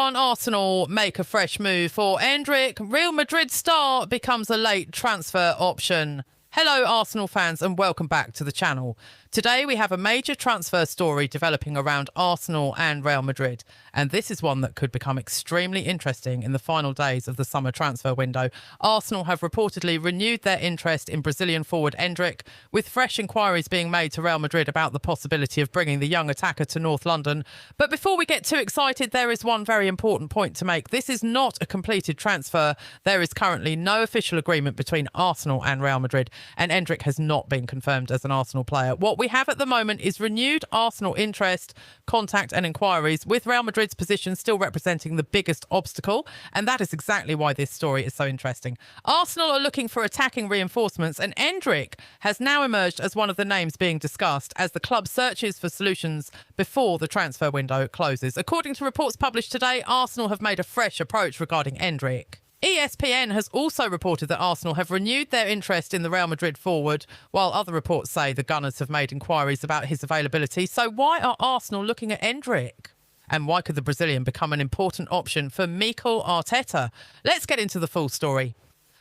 everyone, Arsenal make a fresh move for Endrick. Real Madrid star becomes a late transfer option. Hello Arsenal fans and welcome back to the channel. Today we have a major transfer story developing around Arsenal and Real Madrid, and this is one that could become extremely interesting in the final days of the summer transfer window. Arsenal have reportedly renewed their interest in Brazilian forward Endrick, with fresh inquiries being made to Real Madrid about the possibility of bringing the young attacker to North London. But before we get too excited, there is one very important point to make. This is not a completed transfer. There is currently no official agreement between Arsenal and Real Madrid, and Endrick has not been confirmed as an Arsenal player. What we have at the moment is renewed Arsenal interest, contact and inquiries, with Real Madrid's position still representing the biggest obstacle, and that is exactly why this story is so interesting. Arsenal are looking for attacking reinforcements, and Endrick has now emerged as one of the names being discussed as the club searches for solutions before the transfer window closes. According to reports published today, Arsenal have made a fresh approach regarding Endrick. ESPN has also reported that Arsenal have renewed their interest in the Real Madrid forward, while other reports say the Gunners have made inquiries about his availability. So why are Arsenal looking at Endrick? And why could the Brazilian become an important option for Mikel Arteta? Let's get into the full story.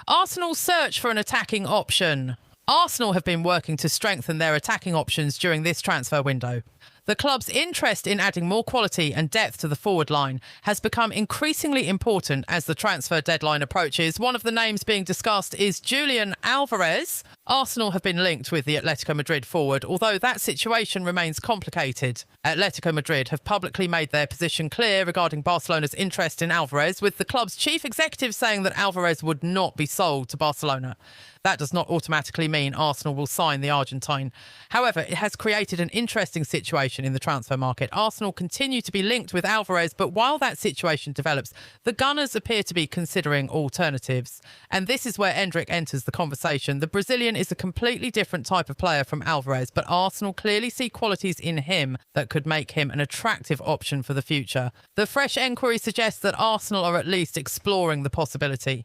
Arsenal's search for an attacking option. Arsenal have been working to strengthen their attacking options during this transfer window. The club's interest in adding more quality and depth to the forward line has become increasingly important as the transfer deadline approaches. One of the names being discussed is Julian Alvarez. Arsenal have been linked with the Atletico Madrid forward, although that situation remains complicated. Atletico Madrid have publicly made their position clear regarding Barcelona's interest in Alvarez, with the club's chief executive saying that Alvarez would not be sold to Barcelona. That does not automatically mean Arsenal will sign the Argentine. However, it has created an interesting situation in the transfer market. Arsenal continue to be linked with Alvarez, but while that situation develops, the Gunners appear to be considering alternatives. And this is where Endrick enters the conversation. The Brazilian is a completely different type of player from Alvarez, but Arsenal clearly see qualities in him that could make him an attractive option for the future. The fresh enquiry suggests that Arsenal are at least exploring the possibility.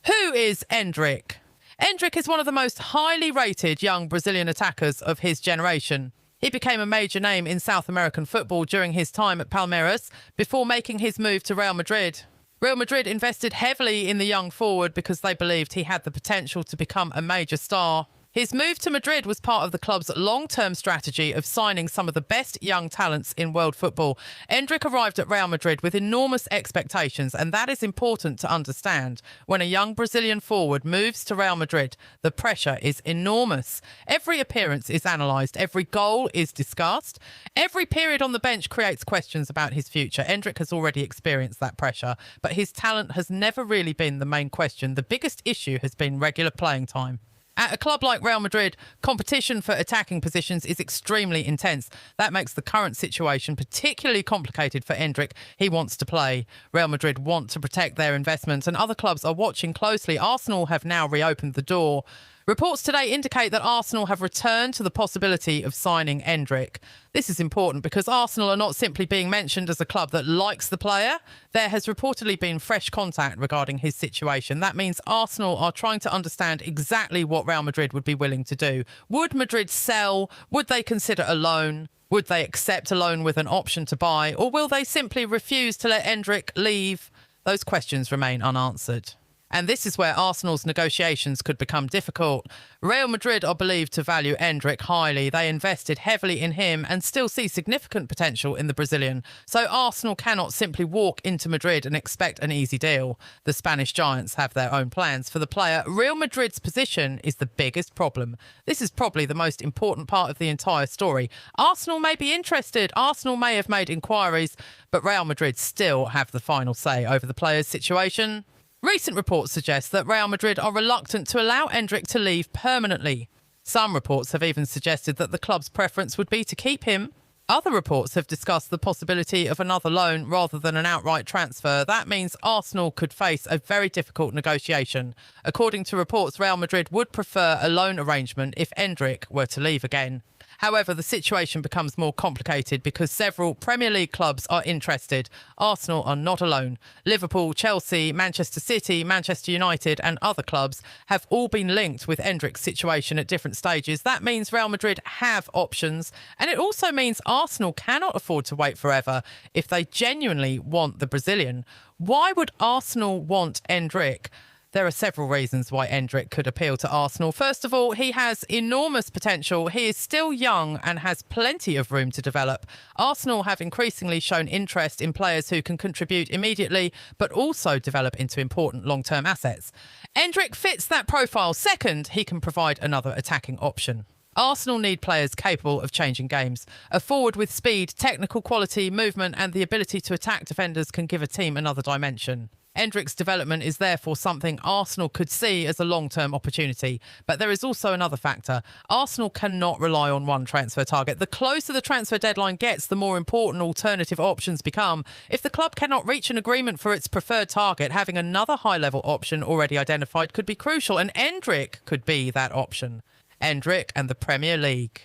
Who is Endrick? Endrick is one of the most highly rated young Brazilian attackers of his generation. He became a major name in South American football during his time at Palmeiras before making his move to Real Madrid. Real Madrid invested heavily in the young forward because they believed he had the potential to become a major star. His move to Madrid was part of the club's long-term strategy of signing some of the best young talents in world football. Endrick arrived at Real Madrid with enormous expectations, and that is important to understand. When a young Brazilian forward moves to Real Madrid, the pressure is enormous. Every appearance is analysed, every goal is discussed, every period on the bench creates questions about his future. Endrick has already experienced that pressure, but his talent has never really been the main question. The biggest issue has been regular playing time. At a club like Real Madrid, competition for attacking positions is extremely intense. That makes the current situation particularly complicated for Endrick. He wants to play. Real Madrid want to protect their investment, and other clubs are watching closely. Arsenal have now reopened the door. Reports today indicate that Arsenal have returned to the possibility of signing Endrick. This is important because Arsenal are not simply being mentioned as a club that likes the player. There has reportedly been fresh contact regarding his situation. That means Arsenal are trying to understand exactly what Real Madrid would be willing to do. Would Madrid sell? Would they consider a loan? Would they accept a loan with an option to buy? Or will they simply refuse to let Endrick leave? Those questions remain unanswered. And this is where Arsenal's negotiations could become difficult. Real Madrid are believed to value Endrick highly. They invested heavily in him and still see significant potential in the Brazilian. So Arsenal cannot simply walk into Madrid and expect an easy deal. The Spanish giants have their own plans for the player. Real Madrid's position is the biggest problem. This is probably the most important part of the entire story. Arsenal may be interested. Arsenal may have made inquiries, but Real Madrid still have the final say over the player's situation. Recent reports suggest that Real Madrid are reluctant to allow Endrick to leave permanently. Some reports have even suggested that the club's preference would be to keep him. Other reports have discussed the possibility of another loan rather than an outright transfer. That means Arsenal could face a very difficult negotiation. According to reports, Real Madrid would prefer a loan arrangement if Endrick were to leave again. However, the situation becomes more complicated because several Premier League clubs are interested. Arsenal are not alone. Liverpool, Chelsea, Manchester City, Manchester United and other clubs have all been linked with Endrick's situation at different stages. That means Real Madrid have options, and it also means Arsenal cannot afford to wait forever if they genuinely want the Brazilian. Why would Arsenal want Endrick? There are several reasons why Endrick could appeal to Arsenal. First of all, he has enormous potential. He is still young and has plenty of room to develop. Arsenal have increasingly shown interest in players who can contribute immediately, but also develop into important long-term assets. Endrick fits that profile. Second, he can provide another attacking option. Arsenal need players capable of changing games. A forward with speed, technical quality, movement and the ability to attack defenders can give a team another dimension. Endrick's development is therefore something Arsenal could see as a long-term opportunity. But there is also another factor. Arsenal cannot rely on one transfer target. The closer the transfer deadline gets, the more important alternative options become. If the club cannot reach an agreement for its preferred target, having another high-level option already identified could be crucial, and Endrick could be that option. Endrick and the Premier League.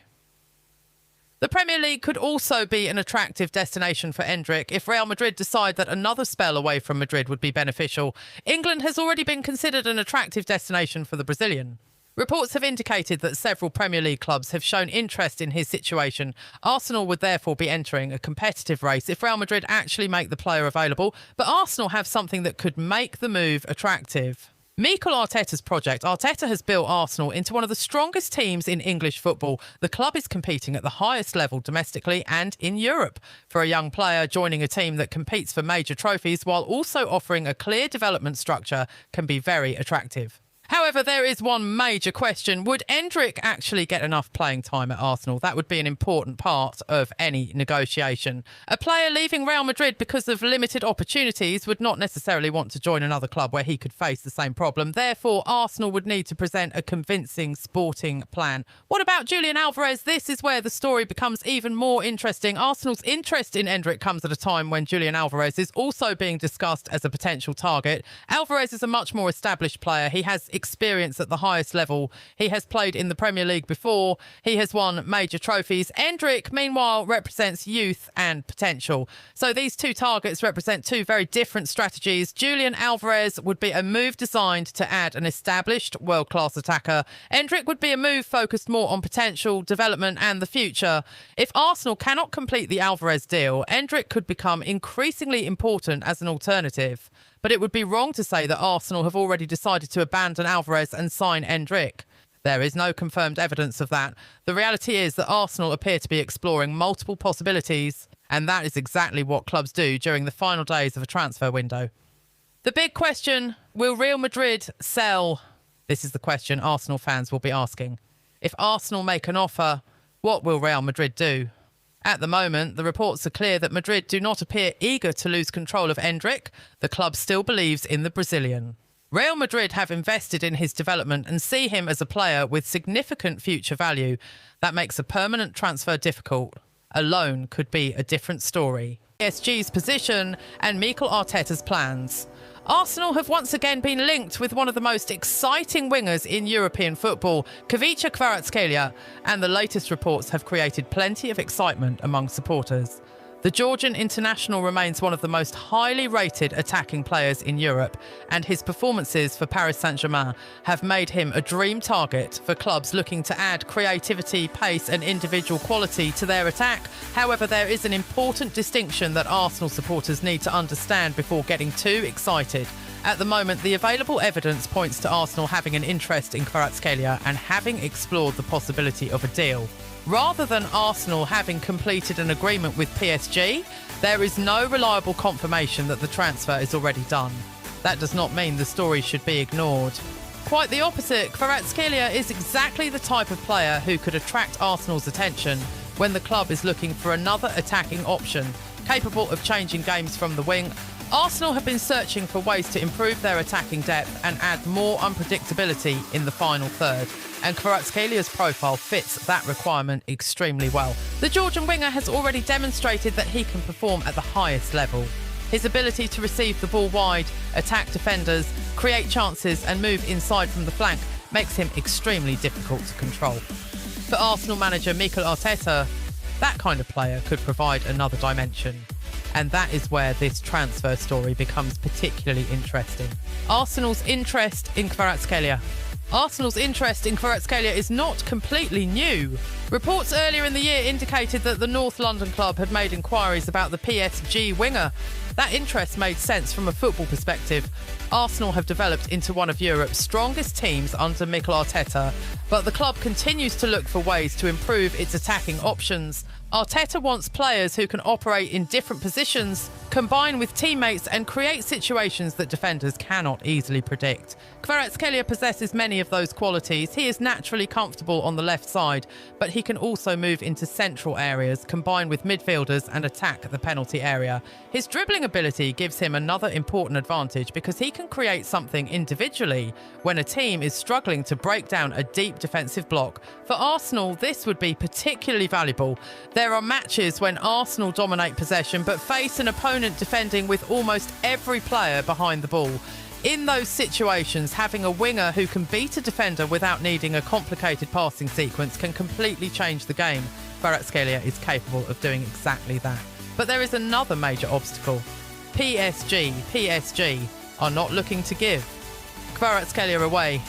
The Premier League could also be an attractive destination for Endrick if Real Madrid decide that another spell away from Madrid would be beneficial. England has already been considered an attractive destination for the Brazilian. Reports have indicated that several Premier League clubs have shown interest in his situation. Arsenal would therefore be entering a competitive race if Real Madrid actually make the player available, but Arsenal have something that could make the move attractive. Mikel Arteta's project. Arteta has built Arsenal into one of the strongest teams in English football. The club is competing at the highest level domestically and in Europe. For a young player, joining a team that competes for major trophies while also offering a clear development structure can be very attractive. However, there is one major question. Would Endrick actually get enough playing time at Arsenal? That would be an important part of any negotiation. A player leaving Real Madrid because of limited opportunities would not necessarily want to join another club where he could face the same problem. Therefore, Arsenal would need to present a convincing sporting plan. What about Julian Alvarez? This is where the story becomes even more interesting. Arsenal's interest in Endrick comes at a time when Julian Alvarez is also being discussed as a potential target. Alvarez is a much more established player. He has experience at the highest level. He has played in the Premier League before. He has won major trophies. Endrick, meanwhile, represents youth and potential. So these two targets represent two very different strategies. Julian Alvarez would be a move designed to add an established world-class attacker. Endrick would be a move focused more on potential, development and the future. If Arsenal cannot complete the Alvarez deal, Endrick could become increasingly important as an alternative. But it would be wrong to say that Arsenal have already decided to abandon Alvarez and sign Endrick. There is no confirmed evidence of that. The reality is that Arsenal appear to be exploring multiple possibilities, and that is exactly what clubs do during the final days of a transfer window. The big question, will Real Madrid sell? This is the question Arsenal fans will be asking. If Arsenal make an offer, what will Real Madrid do? At the moment, the reports are clear that Madrid do not appear eager to lose control of Endrick. The club still believes in the Brazilian. Real Madrid have invested in his development and see him as a player with significant future value. That makes a permanent transfer difficult. A loan could be a different story. PSG's position and Mikel Arteta's plans. Arsenal have once again been linked with one of the most exciting wingers in European football, Khvicha Kvaratskhelia, and the latest reports have created plenty of excitement among supporters. The Georgian international remains one of the most highly rated attacking players in Europe, and his performances for Paris Saint-Germain have made him a dream target for clubs looking to add creativity, pace and individual quality to their attack. However, there is an important distinction that Arsenal supporters need to understand before getting too excited. At the moment, the available evidence points to Arsenal having an interest in Kvaratskhelia and having explored the possibility of a deal. Rather than Arsenal having completed an agreement with PSG, there is no reliable confirmation that the transfer is already done. That does not mean the story should be ignored. Quite the opposite, Kvaratskhelia is exactly the type of player who could attract Arsenal's attention when the club is looking for another attacking option, capable of changing games from the wing. Arsenal have been searching for ways to improve their attacking depth and add more unpredictability in the final third. And Kvaratskelia's profile fits that requirement extremely well. The Georgian winger has already demonstrated that he can perform at the highest level. His ability to receive the ball wide, attack defenders, create chances and move inside from the flank makes him extremely difficult to control. For Arsenal manager Mikel Arteta, that kind of player could provide another dimension. And that is where this transfer story becomes particularly interesting. Arsenal's interest in Kvaratskhelia. Arsenal's interest in Kvaratskhelia is not completely new. Reports earlier in the year indicated that the North London club had made inquiries about the PSG winger. That interest made sense from a football perspective. Arsenal have developed into one of Europe's strongest teams under Mikel Arteta, but the club continues to look for ways to improve its attacking options. Arteta wants players who can operate in different positions, combine with teammates and create situations that defenders cannot easily predict. Kvaratskhelia possesses many of those qualities. He is naturally comfortable on the left side, but he can also move into central areas, combine with midfielders and attack the penalty area. His dribbling ability gives him another important advantage because he can create something individually when a team is struggling to break down a deep defensive block. For Arsenal, this would be particularly valuable. There are matches when Arsenal dominate possession but face an opponent defending with almost every player behind the ball. In those situations, having a winger who can beat a defender without needing a complicated passing sequence can completely change the game. Kvaratskhelia is capable of doing exactly that. But there is another major obstacle. PSG are not looking to give Kvaratskhelia away.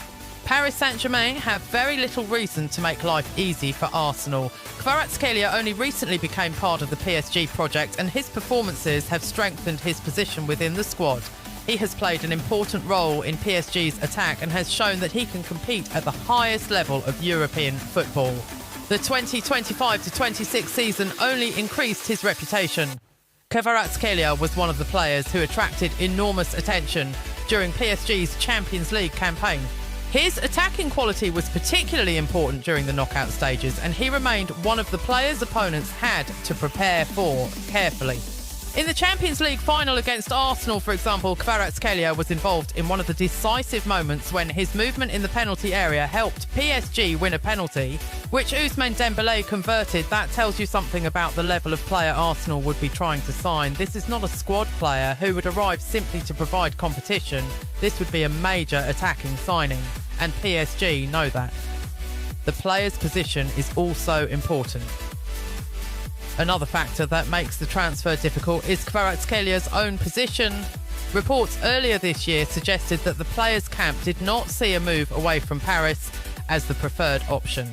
Paris Saint-Germain have very little reason to make life easy for Arsenal. Kvaratskhelia only recently became part of the PSG project, and his performances have strengthened his position within the squad. He has played an important role in PSG's attack and has shown that he can compete at the highest level of European football. The 2025-26 season only increased his reputation. Kvaratskhelia was one of the players who attracted enormous attention during PSG's Champions League campaign. His attacking quality was particularly important during the knockout stages, and he remained one of the players opponents had to prepare for carefully. In the Champions League final against Arsenal, for example, Kvaratskhelia was involved in one of the decisive moments when his movement in the penalty area helped PSG win a penalty, which Ousmane Dembélé converted. That tells you something about the level of player Arsenal would be trying to sign. This is not a squad player who would arrive simply to provide competition. This would be a major attacking signing, and PSG know that. The player's position is also important. Another factor that makes the transfer difficult is Kvaratskelia's own position. Reports earlier this year suggested that the players' camp did not see a move away from Paris as the preferred option.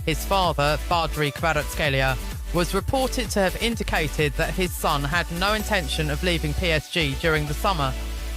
His father, Badri Kvaratskhelia, was reported to have indicated that his son had no intention of leaving PSG during the summer.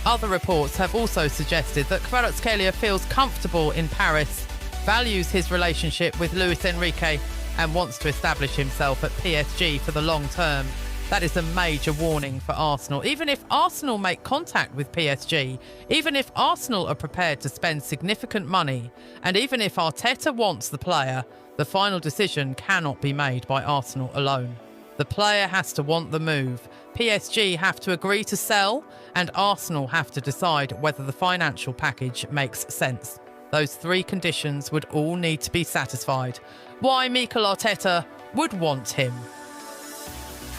Other reports have also suggested that Kvaratskhelia feels comfortable in Paris, values his relationship with Luis Enrique, and wants to establish himself at PSG for the long term. That is a major warning for Arsenal. Even if Arsenal make contact with PSG, even if Arsenal are prepared to spend significant money, and even if Arteta wants the player, the final decision cannot be made by Arsenal alone. The player has to want the move. PSG have to agree to sell, and Arsenal have to decide whether the financial package makes sense. Those three conditions would all need to be satisfied. Why Mikel Arteta would want him.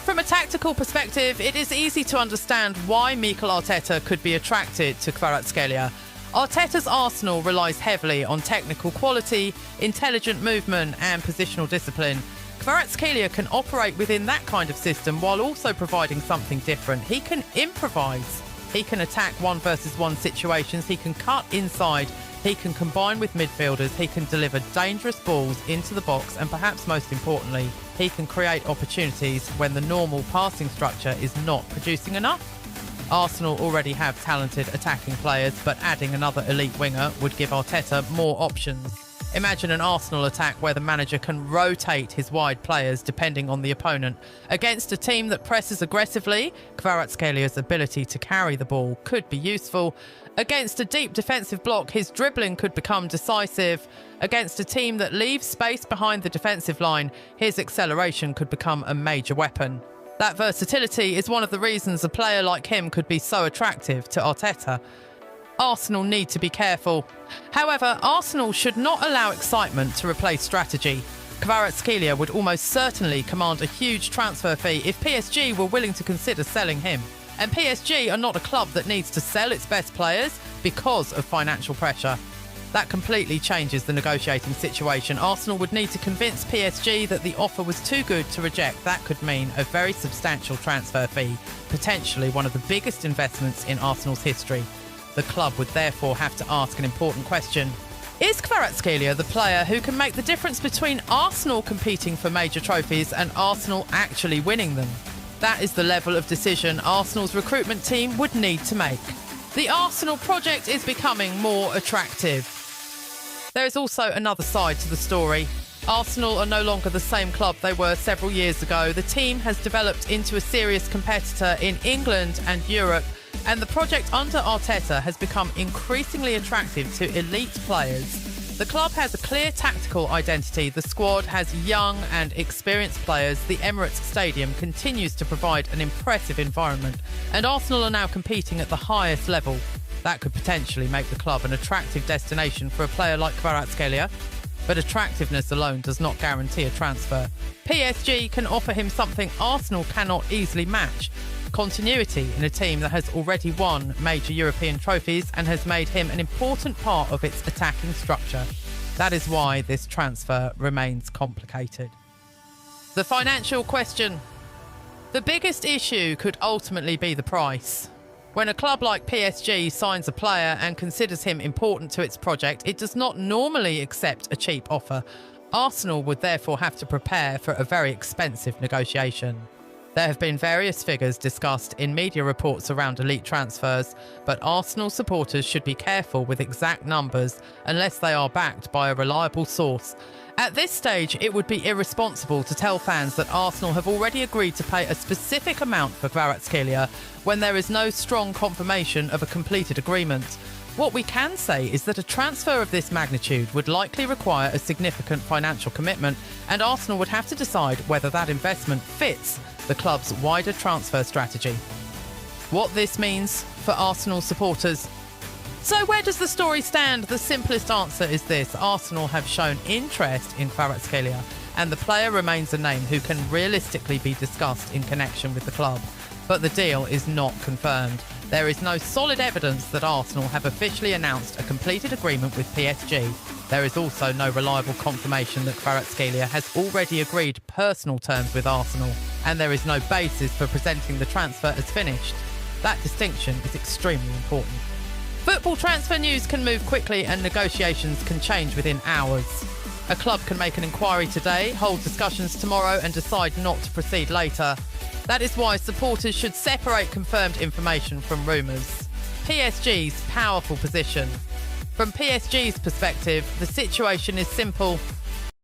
From a tactical perspective, it is easy to understand why Mikel Arteta could be attracted to Kvaratskhelia. Arteta's Arsenal relies heavily on technical quality, intelligent movement and positional discipline. Kvaratskhelia can operate within that kind of system while also providing something different. He can improvise. He can attack 1-versus-1 situations. He can cut inside. He can combine with midfielders, he can deliver dangerous balls into the box, and perhaps most importantly, he can create opportunities when the normal passing structure is not producing enough. Arsenal already have talented attacking players, but adding another elite winger would give Arteta more options. Imagine an Arsenal attack where the manager can rotate his wide players depending on the opponent. Against a team that presses aggressively, Kvaratskelia's ability to carry the ball could be useful. Against a deep defensive block, his dribbling could become decisive. Against a team that leaves space behind the defensive line, his acceleration could become a major weapon. That versatility is one of the reasons a player like him could be so attractive to Arteta. Arsenal need to be careful. However, Arsenal should not allow excitement to replace strategy. Kvaratskhelia would almost certainly command a huge transfer fee if PSG were willing to consider selling him. And PSG are not a club that needs to sell its best players because of financial pressure. That completely changes the negotiating situation. Arsenal would need to convince PSG that the offer was too good to reject. That could mean a very substantial transfer fee, potentially one of the biggest investments in Arsenal's history. The club would therefore have to ask an important question. Is Kvaratskhelia the player who can make the difference between Arsenal competing for major trophies and Arsenal actually winning them? That is the level of decision Arsenal's recruitment team would need to make. The Arsenal project is becoming more attractive. There is also another side to the story. Arsenal are no longer the same club they were several years ago. The team has developed into a serious competitor in England and Europe, and the project under Arteta has become increasingly attractive to elite players. The club has a clear tactical identity. The squad has young and experienced players. The Emirates Stadium continues to provide an impressive environment, and Arsenal are now competing at the highest level. That could potentially make the club an attractive destination for a player like Kvaratskhelia, but attractiveness alone does not guarantee a transfer. PSG can offer him something Arsenal cannot easily match: continuity in a team that has already won major European trophies and has made him an important part of its attacking structure. That is why this transfer remains complicated. The financial question. The biggest issue could ultimately be the price. When a club like PSG signs a player and considers him important to its project, it does not normally accept a cheap offer. Arsenal would therefore have to prepare for a very expensive negotiation. There have been various figures discussed in media reports around elite transfers, but Arsenal supporters should be careful with exact numbers unless they are backed by a reliable source. At this stage, it would be irresponsible to tell fans that Arsenal have already agreed to pay a specific amount for Kvaratskhelia when there is no strong confirmation of a completed agreement. What we can say is that a transfer of this magnitude would likely require a significant financial commitment, and Arsenal would have to decide whether that investment fits the club's wider transfer strategy. What this means for Arsenal supporters. So where does the story stand? The simplest answer is this: Arsenal have shown interest in Kvaratskhelia, and the player remains a name who can realistically be discussed in connection with the club. But the deal is not confirmed. There is no solid evidence that Arsenal have officially announced a completed agreement with PSG. There is also no reliable confirmation that Kvaratskhelia has already agreed personal terms with Arsenal, and there is no basis for presenting the transfer as finished. That distinction is extremely important. Football transfer news can move quickly and negotiations can change within hours. A club can make an inquiry today, hold discussions tomorrow and decide not to proceed later. That is why supporters should separate confirmed information from rumours. PSG's powerful position. From PSG's perspective, the situation is simple.